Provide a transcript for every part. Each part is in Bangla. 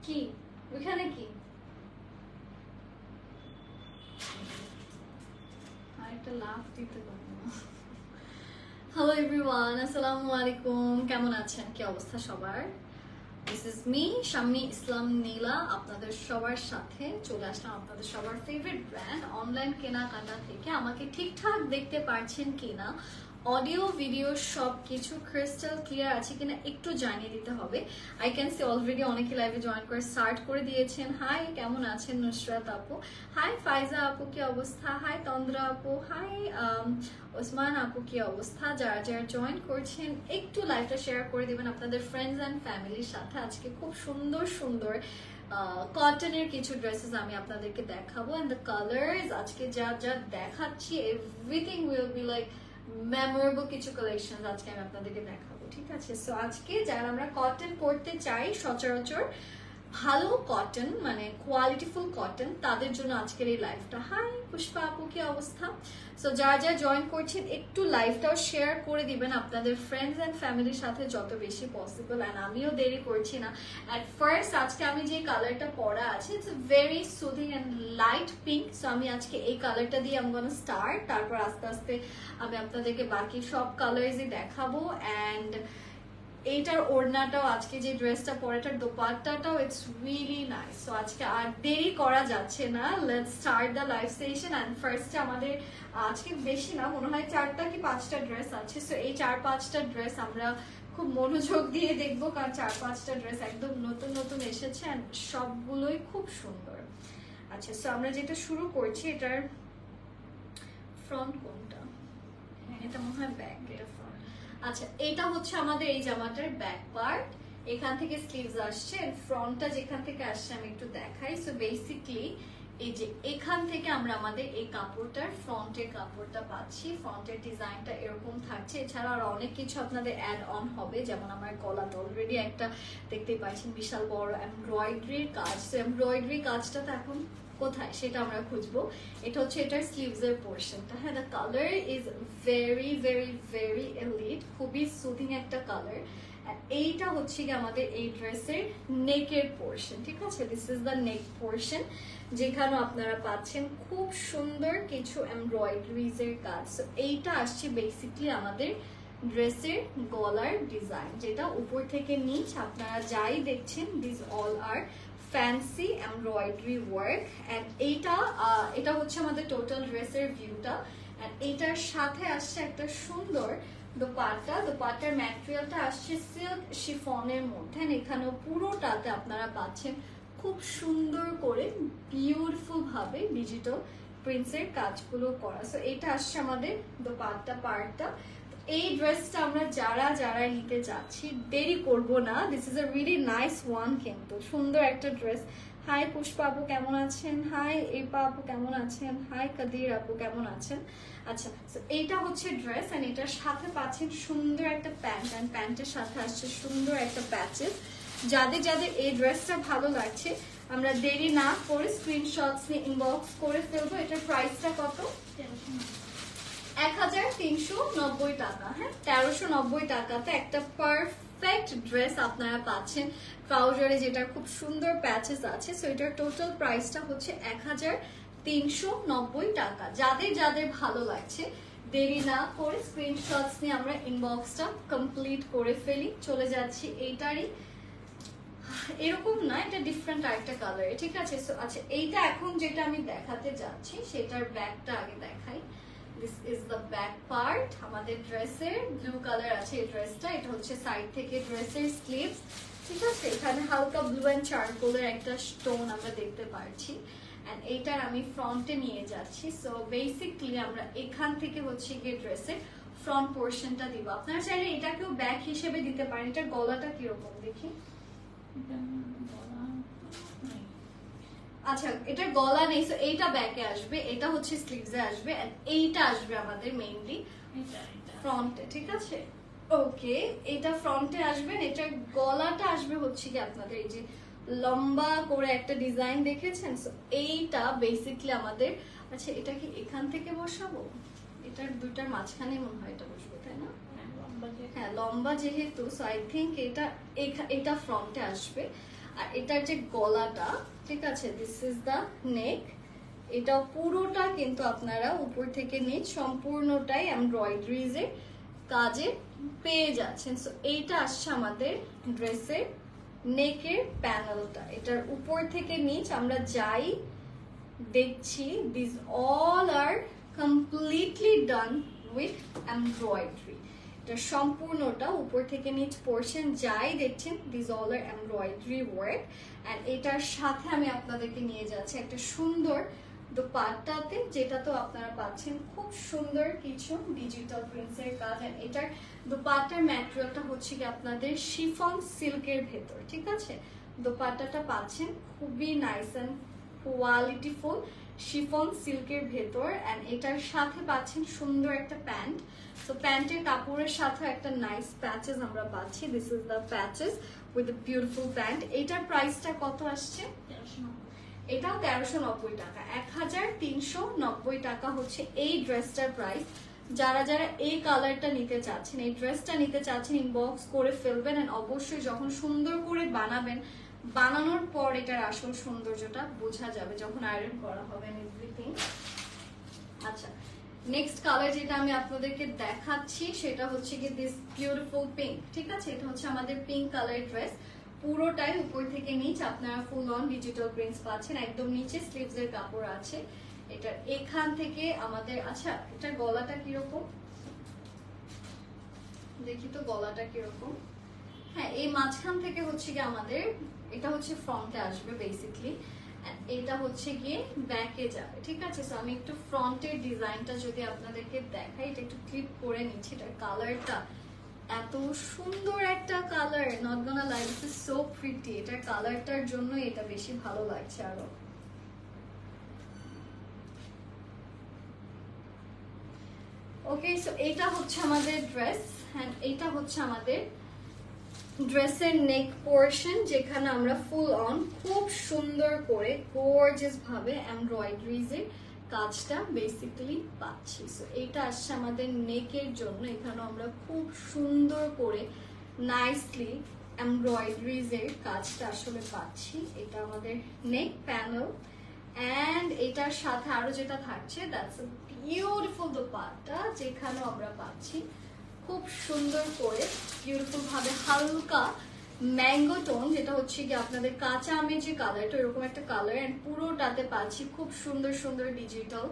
কি ওখানে কি আরেকটা লাভ দিতে পারবো না। হ্যালো এভরিওয়ান, আসসালামু আলাইকুম। কেমন আছেন? কি অবস্থা সবার? দিস ইজ মি শাম্মী ইসলাম নীলা, আপনাদের সবার সাথে চলে আসলাম আপনাদের সবার ফেভারিট ব্র্যান্ড অনলাইন কেনাকাটা থেকে। আমাকে ঠিকঠাক দেখতে পারছেন কিনা, অডিও ভিডিও সব কিছু ক্রিস্টাল ক্লিয়ার আছে কিনা একটু জানিয়ে দিতে হবে। আই ক্যান সি অলরেডি অনেকে লাইভে জয়েন করে স্টার্ট করে দিয়েছেন। হাই, কেমন আছেন নুসরাত আপু? হাই ফাইজা আপু, কি অবস্থা? হাই তন্দ্রা আপু, হাই ওসমান আপু, কি অবস্থা? যারা যারা জয়েন করছেন একটু লাইভটা শেয়ার করে দিবেন আপনাদের ফ্রেন্ডস অ্যান্ড ফ্যামিলির সাথে। আজকে খুব সুন্দর সুন্দর কটনের কিছু ড্রেসেস আমি আপনাদেরকে দেখাবো, এন্ড দ্য কালার্স আজকে যা যা দেখাচ্ছি everything will be like memorable কিছু কালেকশন আজকে আমি আপনাদেরকে দেখাবো, ঠিক আছে? সো আজকে যারা আমরা কটন পরতে চাই, সচরাচর ভালো কটন মানে কোয়ালিটিফুল কটন, তাদের জন্য আজকের এই লাইভটা। হাই পুষ্পা আপু, কি অবস্থা? সো যারা যারা জয়েন করছেন একটু লাইভটাও শেয়ার করে দিবেন আপনাদের ফ্রেন্ডস অ্যান্ড ফ্যামিলির সাথে যত বেশি পসিবল। অ্যান্ড আমিও দেরি করছি না। অ্যাট ফার্স্ট আজকে আমি যে কালারটা পরা আছে, it's very soothing and light pink. So আমি আজকে এই কালারটা দিয়ে আমি গোনা স্টার্ট, তারপর আস্তে আস্তে আমি আপনাদেরকে বাকি সব কালার্সই দেখাবো। অ্যান্ড এইটার ওড়নাটাও, আজকে যে ড্রেসটা পরে এটার দোপাট্টাটাও ইটস রিয়েলি নাইস। সো আজকে আর দেরি করা যাচ্ছে না, let's start the live session. And ফার্স্টে আমাদের আজকে বেশি না, মনে হয় 4টা কি 5টা ড্রেস আছে। সো এই 4-5টা ড্রেস আমরা খুব মনোযোগ দিয়ে দেখবো, কারণ 4-5টা ড্রেস একদম নতুন নতুন এসেছে অ্যান্ড সবগুলোই খুব সুন্দর। আচ্ছা, সো আমরা যেটা শুরু করছি, এটার ফ্রন্ট কোনটা? এটা মনে হয় ব্যাক, এটা ফ্রন্ট। আচ্ছা, এটা হচ্ছে আমাদের এই জামাটার ব্যাক পার্ট, এখান থেকে স্লিভস আসছে। ফ্রন্টটা যেখান থেকে আসছে আমি একটু দেখাই। সো বেসিকলি এই যে এখান থেকে আমরা আমাদের এই কাপড়টার ফ্রন্টের কাপড়টা পাচ্ছি। ফ্রন্টের ডিজাইনটা এরকম থাকছে। এছাড়া আর অনেক কিছু আপনাদের অ্যাড অন হবে, যেমন আমার গলাতে অলরেডি একটা দেখতেই পাচ্ছেন বিশাল বড় এমব্রয়ডারির কাজ। তো এমব্রয়ডারি কাজটা তো এখন কোথায় সেটা আমরা খুঁজবো। এটা হচ্ছে এটার স্লিভস এর পোর্শনটা। হ্যাঁ, the colour is very very very elite, খুবই সুদিং একটা কালার। এইটা হচ্ছে কি আমাদের এই ড্রেসের নেকের পোর্শন, ঠিক আছে? This is the neck portion, যেখানে আপনারা পাচ্ছেন খুব সুন্দর কিছু এমব্রয়ডারিজ এর কাজ। সো এইটা আসছে বেসিকলি আমাদের ড্রেসের গলার ডিজাইন, যেটা উপর থেকে নিচ আপনারা যাই দেখছেন, this all are fancy embroidery work. And এটা হচ্ছে আমাদের টোটাল ড্রেসের ভিউটা। অ্যান্ড এইটার সাথে আসছে একটা সুন্দর দোপাট্টা। দোপাট্টার ম্যাটেরিয়ালটা আসছে সিল্ক শিফনের মধ্যে। এখানেও পুরোটাতে আপনারা পাচ্ছেন খুব সুন্দর করে বিউটিফুল ভাবে ডিজিটাল প্রিন্টসের কাজগুলো করা। সো এটা আসছে আমাদের দোপাট্টা পার্টটা। এই ড্রেসটা আমরা যারা যারা নিতে যাচ্ছি দেরি করব না, this is a really nice one, কিন্তু সুন্দর একটা ড্রেস। হাই পুষ্পা আপু, কেমন আছেন? হাই এপা আপু, কেমন আছেন? হাই কাদির আপু, কেমন আছেন? আচ্ছা, এইটা হচ্ছে ড্রেস, এন্ড এটার সাথে পাচ্ছেন সুন্দর একটা প্যান্ট, এন্ড প্যান্টের সাথে আসছে সুন্দর একটা প্যাচেস। যাদের যাদের এই ড্রেসটা ভালো লাগছে, আমরা দেরি না করে স্ক্রিনশটস নিয়ে ইনবক্স করে ফেলবো। এটার প্রাইসটা কত? 1390 টাকা। হ্যাঁ, 1390 টাকাতে একটা পারফেক্ট ড্রেস আপনারা পাচ্ছেন ট্রাউজারে, যেটা খুব সুন্দর প্যাচেস আছে। সো এটার টোটাল প্রাইসটা হচ্ছে 1390 টাকা। যাদের যাদের ভালো লাগছে দেরি না করে স্ক্রিনশটস নিয়ে আমরা ইনবক্সটা কমপ্লিট করে ফেলি। চলে যাচ্ছি এইটারই, এরকম না, এটা ডিফারেন্ট আরেকটা কালার, ঠিক আছে? সো আচ্ছা, এইটা এখন যেটা আমি দেখাতে যাচ্ছি সেটার ব্যাকটা আগে দেখাই। This is the back part আমাদের ড্রেসের। ব্লু কালার আছে এই ড্রেসটা। এটা হচ্ছে সাইড থেকে ড্রেসের স্লিভস, ঠিক আছে? এখানে হালকা ব্লু অ্যান্ড চারকোলের একটা স্টোন আমরা দেখতে পাচ্ছি। অ্যান্ড এইটার আমি ফ্রন্টে নিয়ে যাচ্ছি। সো বেসিকলি আমরা এখান থেকে হচ্ছে গিয়ে ড্রেসের ফ্রন্ট পোর্শনটা দিব। আপনারা চাইলে এটাকেও ব্যাক হিসেবে দিতে পারেন। এটার গলাটা কিরকম দেখি। আচ্ছা, এটা গলা নেই, সো এইটা ব্যাকে আসবে, এটা হচ্ছে স্লিভসে আসবে, এন্ড এইটা আসবে আমাদের মেইনলি ফ্রন্টে, ঠিক আছে? ওকে, এটা ফ্রন্টে আসবে। এটার গলাটা আসবে হচ্ছে কি আপনাদের এই যে লম্বা করে একটা ডিজাইন দেখেছেন। সো এইটা বেসিকলি আমাদের। আচ্ছা, এটা কি এখান থেকে বসাবো? এটার দুটার মাঝখানে মনে হয় এটা বসবে, তাই না? হ্যাঁ, লম্বা যেহেতু, সো আই থিঙ্ক এটা ফ্রন্টে আসবে। আর এটার যে গলাটা, ঠিক আছে, দিস ইজ দ্য নেক। এটা পুরোটা কিন্তু আপনারা উপর থেকে নিচ সম্পূর্ণটাই এমব্রয়ডারিজের কাজে পেয়ে যাচ্ছেন। সো এইটা আসছে আমাদের ড্রেসের নেকের প্যানেলটা। এটার উপর থেকে নিচ আমরা যাই দেখছি, this all are completely done with embroidery. এটা সম্পূর্ণটা উপর থেকে নিচ পোর্শন যাই দেখছেন, this all are embroidery work. And এটার সাথে আমি আপনাদেরকে নিয়ে যাচ্ছি একটা সুন্দর দোপাট্টাতে, যেটা তো আপনারা পাচ্ছেন খুব সুন্দর কিছু ডিজিটাল প্রিন্টসের কাজ। আর এটার দোপাট্টার ম্যাটেরিয়ালটা হচ্ছে কি আপনাদের শিফন সিল্কের ভেতর, ঠিক আছে। দোপাট্টাটা পাচ্ছেন খুবই নাইস অ্যান্ড কোয়ালিটিফুল শিফন সিল্কের ভেতর। অ্যান্ড এটার সাথে পাচ্ছেন সুন্দর একটা প্যান্ট। তো প্যান্টের কাপড়ের সাথে একটা নাইস প্যাচেস আমরা পাচ্ছি। This is the patches with the beautiful pant. এটার প্রাইসটা কত আসছে? এটাও 1390 টাকা। 1390 টাকা হচ্ছে এই ড্রেসটার প্রাইস। যারা যারা এই কালারটা নিতে চাচ্ছেন, এই ড্রেসটা নিতে চাচ্ছেন, ইনবক্স করে ফেলবেন। এন্ড অবশ্যই যখন সুন্দর করে বানাবেন, বানানোর পর এটার আসল সৌন্দর্যটা বোঝা যাবে যখন আয়রন করা হবে এভরিথিং। আচ্ছা, নেক্সট কালার যেটা আমি আপনাদেরকে দেখাচ্ছি সেটা হচ্ছে কি দিস বিউটিফুল পিঙ্ক, ঠিক আছে। এটা হচ্ছে আমাদের পিঙ্ক কালার ড্রেস। পুরোটাই উপর থেকে নিচ আপনারা ফুল অন ডিজিটাল প্রিন্টস পাচ্ছেন। একদম নিচে স্লিভস এর কাপড় আছে। এটা এখান থেকে আমাদের, আচ্ছা এটা গলাটা কিরকম দেখি তো, গলাটা কিরকম। হ্যাঁ, এই মাঝখান থেকে হচ্ছে কি আমাদের, এটা হচ্ছে ফ্রন্টে আসবে বেসিকলি, এটা হচ্ছে গিয়ে ব্যাকে যাবে, ঠিক আছে। সো আমি একটু ফ্রন্টের ডিজাইনটা যদি আপনাদেরকে দেখাই, এটা একটু ক্লিপ করে নিচ্ছি। এটার কালারটা এত সুন্দর একটা colour, not gonna lie, this is so pretty. এটার কালারটার জন্য এটা বেশি ভালো লাগছে আরো। ওকে, সো এটা হচ্ছে আমাদের ড্রেস এন্ড এটা হচ্ছে আমাদের ড্রেসের নেক পোর্শন, যেখানে আমরা ফুল অন খুব সুন্দর করে গর্জিয়াস ভাবে এমব্রয়ডারিজ এর কাজটা বেসিক্যালি পাচ্ছি। সো এটা আসছে আমাদের নেকের জন্য। এখানে আমরা খুব সুন্দর করে নাইসলি এমব্রয়ডারিজ এর কাজটা আসলে পাচ্ছি। এটা আমাদের নেক প্যানেল। অ্যান্ড এটার সাথে আরো যেটা থাকছে, দ্যাটস আ বিউটিফুল দোপাট্টা, যেখানেও আমরা পাচ্ছি খুব সুন্দর করে বিউটিফুল ভাবে হালকা ম্যাঙ্গো টোন, যেটা হচ্ছে কি আপনাদের কাঁচা আমের যে কালারটা, এরকম একটা কালার। অ্যান্ড পুরোটাতে পাচ্ছি খুব সুন্দর সুন্দর ডিজিটাল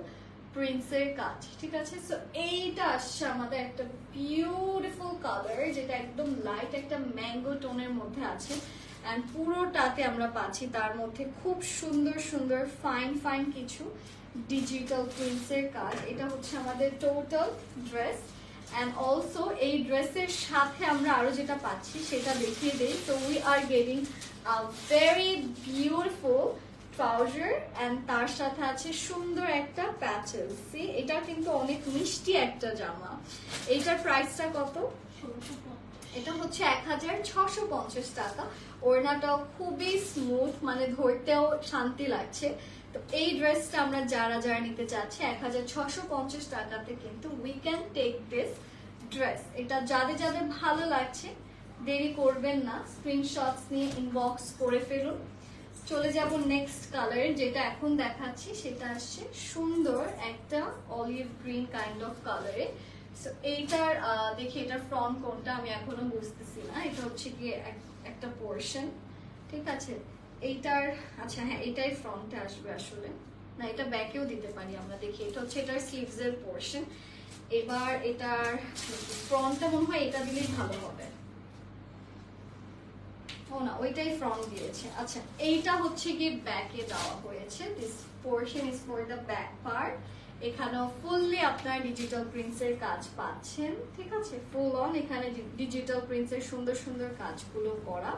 প্রিন্টসের কাজ, ঠিক আছে। সো এইটা আসছে আমাদের একটা বিউটিফুল কালার, যেটা একদম লাইট একটা ম্যাঙ্গো টোনের মধ্যে আছে। অ্যান্ড পুরোটাতে আমরা পাচ্ছি তার মধ্যে খুব সুন্দর সুন্দর ফাইন ফাইন কিছু ডিজিটাল প্রিন্টসের কাজ। এটা হচ্ছে আমাদের টোটাল ড্রেস। অ্যান্ড অলসো এই ড্রেসের সাথে আমরা আরো যেটা পাচ্ছি সেটা দেখিয়ে দেই। তো we are getting a very beautiful trouser and তার সাথে আছে সুন্দর একটা প্যাচেস। সি, এটা কিন্তু অনেক মিষ্টি একটা জামা। এইটার প্রাইসটা কত? এটা হচ্ছে 1650 টাকা। ওড়নাটাও খুবই স্মুথ, মানে ধরতেও শান্তি লাগছে। তো এই ড্রেসটা আমরা যারা যারা নিতে চাচ্ছি 1650 টাকাতে কিন্তু we can take this dress. এটা যাদের যাদের ভালো লাগছে দেরি করবেন না, স্ক্রিনশটস নিয়ে ইনবক্স করে ফেলুন। চলে যাব নেক্সট কালার, যেটা এখন দেখাচ্ছি সেটা আসছে সুন্দর একটা অলিভ গ্রিন কাইন্ড অফ কালারে। সো এইটার দেখি এটার ফ্রন্ট কোনটা আমি এখনো বুঝতেছি না। এটা হচ্ছে গিয়ে একটা পোর্শন, ঠিক আছে। এইটার, আচ্ছা হ্যাঁ, এটাই ফ্রন্টে আসবে আসলে, না এটা ব্যাকেও দিতে পারি আমরা। দেখি এটা হচ্ছে এটার স্লিভস এর পোর্শন। এবার এটার ফ্রন্টটা মনে হয় এটা দিলেই ভালো হবে। ও না, ওইটাই ফ্রন্ট দিয়েছে। আচ্ছা, এইটা হচ্ছে কি ব্যাকে দেওয়া হয়েছে। This portion is for the back part. এখানেও ফুললি আপনার ডিজিটাল প্রিন্টস এর কাজ পাচ্ছেন, ঠিক আছে। ফুল অন এখানে ডিজিটাল প্রিন্টস এর সুন্দর সুন্দর কাজগুলো করা।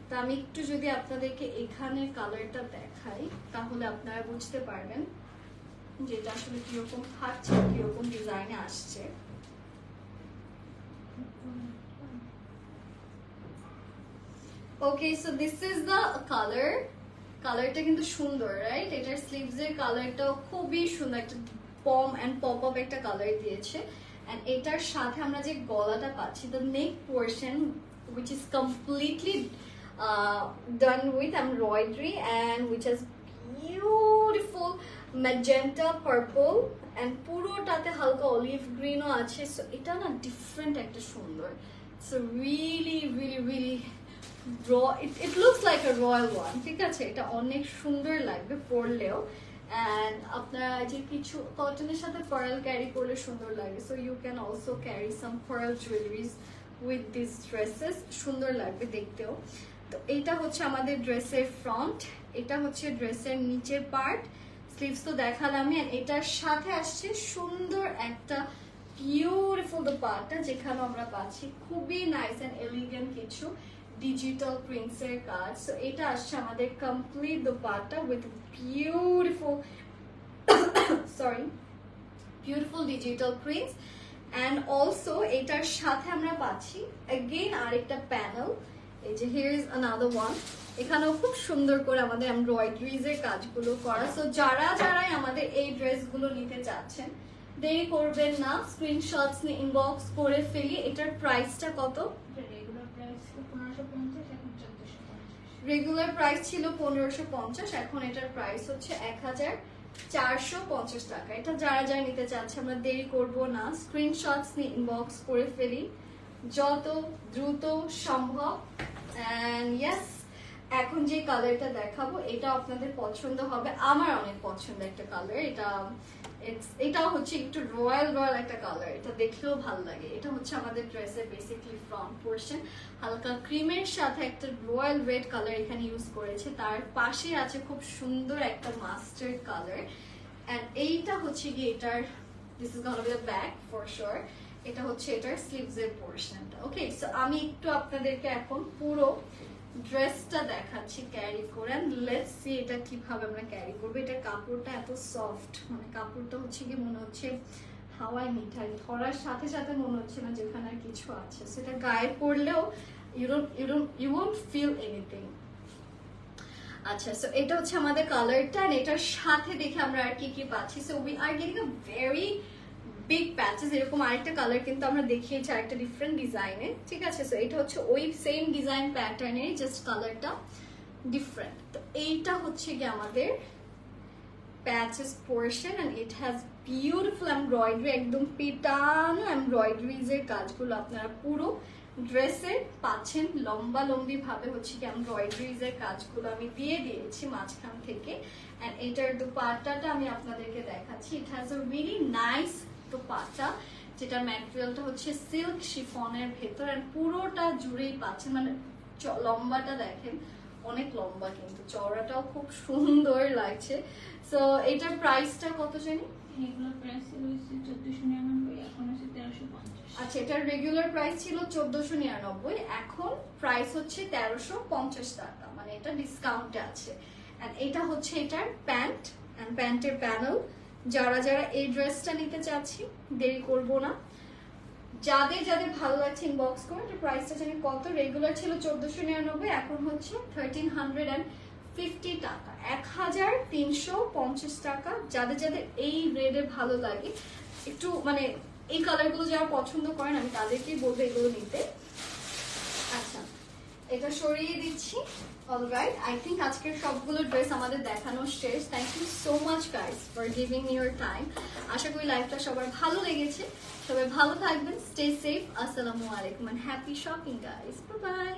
তো আমি একটু যদি আপনাদেরকে এখানে কালারটা দেখাই, তাহলে আপনারা বুঝতে পারবেন যেটা আসলে কিরকম থাকছে, কিরকম ডিজাইনে আসছে। Okay, so this is the colour. কালারটা কিন্তু সুন্দর, রাইট? এটার স্লিভস এর কালারটাও খুবই সুন্দর, একটা পম এন্ড পপ আপ একটা কালার দিয়েছে। এন্ড এটার সাথে আমরা যে গলাটা পাচ্ছি, the neck portion which is completely done with embroidery and which has beautiful magenta purple and পুরোটাতে হালকা অলিভ গ্রিনও আছে। সো এটা না ডিফারেন্ট একটা সুন্দর, so really really really it looks like a royal one, ঠিক আছে? এটা অনেক সুন্দর লাগবে পরলেও, and আপনারা যে কিছু কটনের সাথে পার্ল ক্যারি করলে সুন্দর লাগে, so you can also carry some pearl jewelleries with this dresses, সুন্দর লাগবে দেখতেও। তো এটা হচ্ছে আমাদের ড্রেসের ফ্রন্ট, এটা হচ্ছে ড্রেসের নিচের পার্ট, স্লিভস তো দেখালামই। এটার সাথে আসছে সুন্দর একটা বিউটিফুল দোপাট্টা, যেখানে আমরা পাচ্ছি খুবই নাইস এন্ড এলিগেন্ট কিছু ডিজিটাল প্রিন্টসের কাজ। সো এটা আসছে আমাদের complete dupatta with beautiful beautiful digital prints, and also এটার সাথে আমরা পাচ্ছি অ্যাগেইন আরেকটা প্যানেল, এই যে হিয়ার ইজ অ্যানাদার ওয়ান। এখানেও খুব সুন্দর করে আমাদের এমব্রয়ডারিজ এর কাজগুলো করা। সো যারাই আমাদের এই ড্রেসগুলো নিতে চাচ্ছেন দেরি করবেন না, স্ক্রিনশটস নিয়ে ইনবক্স করে ফেলি। এটার প্রাইসটা কত? রেগুলার প্রাইস ছিল 1550, এখন এটার প্রাইস হচ্ছে 1450 টাকা। এটা যারা নিতে চাচ্ছে আমরা দেরি করব না, স্ক্রিনশটস নিয়ে ইনবক্স করে ফেলি যত দ্রুত সম্ভব। এন্ড ইয়েস, এখন যে কালারটা দেখাবো এটা আপনাদের পছন্দ হবে, আমার অনেক পছন্দ একটা কালার। এটাও হচ্ছে একটু রয়্যাল একটা কালার, এটা দেখলেও ভালো লাগে। এটা হচ্ছে আমাদের ড্রেসের বেসিক্যালি ফ্রন্ট পোর্শন, হালকা ক্রিমের সাথে একটা রয়্যাল রেড কালার এখানে ইউজ করেছে, তার পাশে আছে খুব সুন্দর একটা মাস্টার্ড কালার। এন্ড এইটা হচ্ছে কি এটার, this is gonna be the back for sure. এটা হচ্ছে এটার স্লিভস এর পোর্শনটা। ওকে, সো আমি একটু আপনাদেরকে এখন পুরো ড্রেসটা দেখাচ্ছি ক্যারি করে, এন্ড লেটস সি এটা কিভাবে আমরা ক্যারি করবো। এটার কাপড়টা এত সফট, মানে কাপড়টা হচ্ছে কি মনে হচ্ছে হাওয়ায় মিঠাই, ধরার সাথে সাথে মনে হচ্ছে না যেখানে আর কিছু আছে। সেটা গায়ে পরলেও you won't feel anything। আচ্ছা, সো এটা হচ্ছে আমাদের কালারটা, আর এটার সাথে দেখে আমরা আর কি কি পাচ্ছি। So we are getting a very big patches. এরকম আরেকটা কালার কিন্তু আমরা দেখিয়েছি আরেকটা ডিফারেন্ট ডিজাইনের, ঠিক আছে? সো এটা হচ্ছে ওই সেম ডিজাইন প্যাটার্নের, জাস্ট কালারটা ডিফারেন্ট। তো এইটা হচ্ছে কি আমাদের patches portion, and it has beautiful embroidery, একদম পেটানো এমব্রয়ডারিজ এর কাজগুলো আপনারা পুরো ড্রেসে পাচ্ছেন। লম্বা লম্বি ভাবে হচ্ছে কি এমব্রয়ডারিজ এর কাজগুলো আমি দিয়ে দিয়েছি মাঝখান থেকে। এন্ড এটার দুপাট্টাটা আমি আপনাদেরকে দেখাচ্ছি। It has a really nice dupatta, যেটার ম্যাটেরিয়ালটা হচ্ছে সিল্ক শিফনের ভেতর, এন্ড পুরোটা জুড়েই পাচ্ছেন। মানে লম্বাটা দেখেন অনেক লম্বা, কিন্তু চওড়াটাও খুব সুন্দর লাগছে। সো এটার প্রাইসটা কত জানি? রেগুলার প্রাইস ছিল 1499, এখন আছে 1350। আচ্ছা, এটার রেগুলার প্রাইস ছিল 1499, এখন প্রাইস হচ্ছে 1350 টাকা, মানে এটা ডিসকাউন্টে আছে। এন্ড এটা হচ্ছে এটার প্যান্ট এন্ড প্যান্টের প্যানেল। যারা এই ড্রেসটা নিতে চাচ্ছি দেরি করব না, যাদের ভালো লাগছে ইনবক্স করুন। এটা প্রাইসটা জানি কত? রেগুলার ছিল 1499, এখন হচ্ছে 1350 টাকা, 1350 টাকা। যাদের এই রেডে ভালো লাগে, একটু মানে এই কালারগুলো যারা পছন্দ করেন আমি তাদেরকেই বলবো এগুলো নিতে। আচ্ছা, এটা সরিয়ে দিচ্ছি। অলরাইট, আই থিঙ্ক আজকের সবগুলো ড্রেস আমাদের দেখানো শেষ। Thank you so much guys for giving your time. আশা করি লাইফটা সবার ভালো লেগেছে। সবাই ভালো থাকবেন, স্টে সেফ। আসসালামু আলাইকুম and happy shopping guys, bye by.